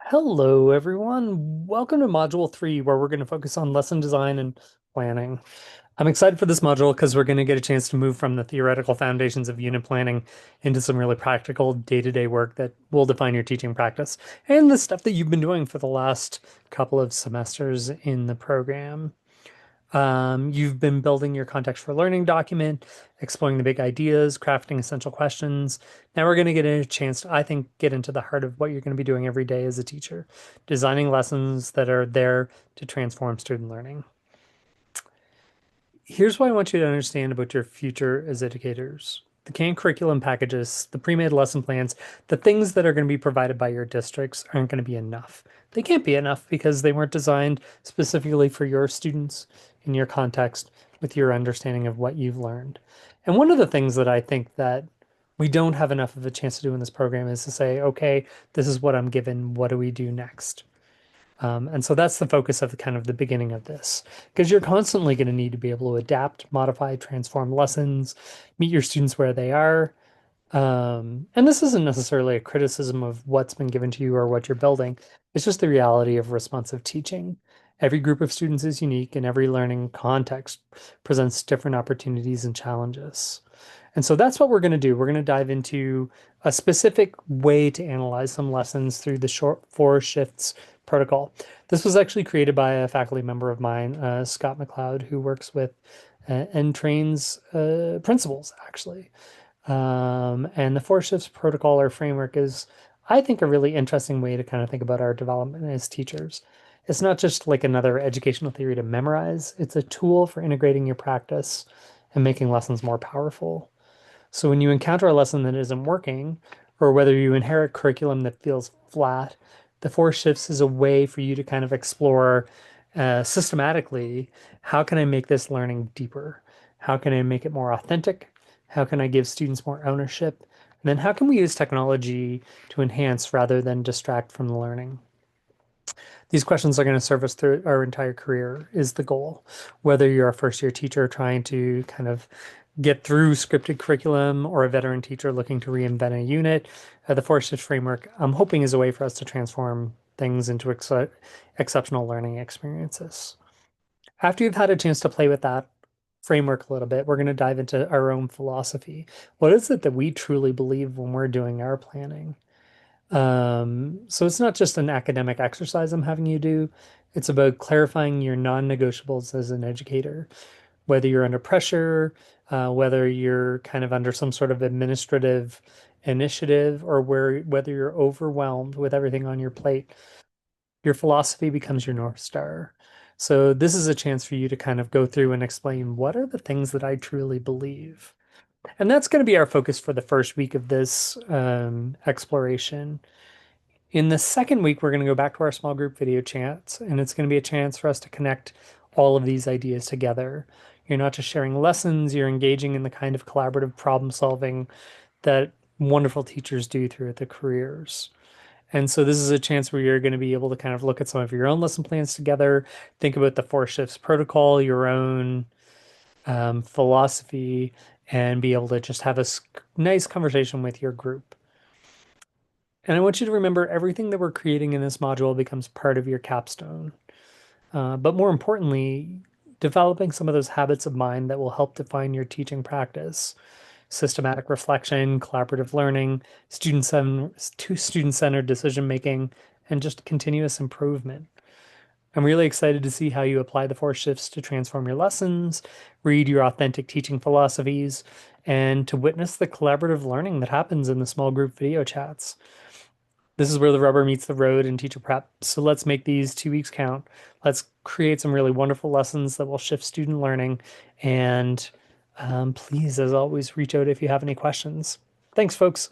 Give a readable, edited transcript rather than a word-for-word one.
Hello, everyone. Welcome to Module 3, where we're going to focus on lesson design and planning. I'm excited for this module because we're going to get a chance to move from the theoretical foundations of unit planning into some really practical day-to-day work that will define your teaching practice and the stuff that you've been doing for the last couple of semesters in the program. You've been building your context for learning document, exploring the big ideas, crafting essential questions. Now we're going to get a chance to, I think, get into the heart of what you're going to be doing every day as a teacher, designing lessons that are there to transform student learning. Here's what I want you to understand about your future as educators. The canned curriculum packages, the pre-made lesson plans, the things that are going to be provided by your districts aren't going to be enough. They can't be enough because they weren't designed specifically for your students in your context with your understanding of what you've learned. And one of the things that I think that we don't have enough of a chance to do in this program is to say, okay, this is what I'm given. What do we do next? And so that's the focus of the beginning of this, because you're constantly going to need to be able to adapt, modify, transform lessons, meet your students where they are. And this isn't necessarily a criticism of what's been given to you or what you're building. It's just the reality of responsive teaching. Every group of students is unique, and every learning context presents different opportunities and challenges. And so that's what we're going to do. We're going to dive into a specific way to analyze some lessons through the short four shifts protocol. This was actually created by a faculty member of mine, Scott McLeod, who works with and trains principals, actually. And the four shifts protocol or framework is, I think, a really interesting way to kind of think about our development as teachers. It's not just like another educational theory to memorize, it's a tool for integrating your practice and making lessons more powerful. So when you encounter a lesson that isn't working, or whether you inherit curriculum that feels flat, the four shifts is a way for you to kind of explore systematically, how can I make this learning deeper? How can I make it more authentic? How can I give students more ownership? And then how can we use technology to enhance rather than distract from the learning? These questions are going to serve us through our entire career is the goal. Whether you're a first year teacher trying to kind of get through scripted curriculum or a veteran teacher looking to reinvent a unit, the four shift framework, I'm hoping is a way for us to transform things into exceptional learning experiences. After you've had a chance to play with that framework a little bit, we're going to dive into our own philosophy. What is it that we truly believe when we're doing our planning? So it's not just an academic exercise I'm having you do. It's about clarifying your non-negotiables as an educator, whether you're under pressure, whether you're kind of under some sort of administrative initiative, or whether you're overwhelmed with everything on your plate. Your philosophy becomes your North Star. So this is a chance for you to kind of go through and explain what are the things that I truly believe. And that's going to be our focus for the first week of this exploration. In the second week, we're going to go back to our small group video chats, and it's going to be a chance for us to connect all of these ideas together. You're not just sharing lessons, you're engaging in the kind of collaborative problem solving that wonderful teachers do throughout their careers. And so this is a chance where you're going to be able to kind of look at some of your own lesson plans together, think about the four shifts protocol, your own philosophy, and be able to just have a nice conversation with your group. And I want you to remember everything that we're creating in this module becomes part of your capstone. But more importantly, developing some of those habits of mind that will help define your teaching practice. Systematic reflection, collaborative learning, student-centered decision making, and just continuous improvement. I'm really excited to see how you apply the four shifts to transform your lessons, read your authentic teaching philosophies, and to witness the collaborative learning that happens in the small group video chats. This is where the rubber meets the road in teacher prep. So let's make these 2 weeks count. Let's create some really wonderful lessons that will shift student learning. And please, as always, reach out if you have any questions. Thanks, folks.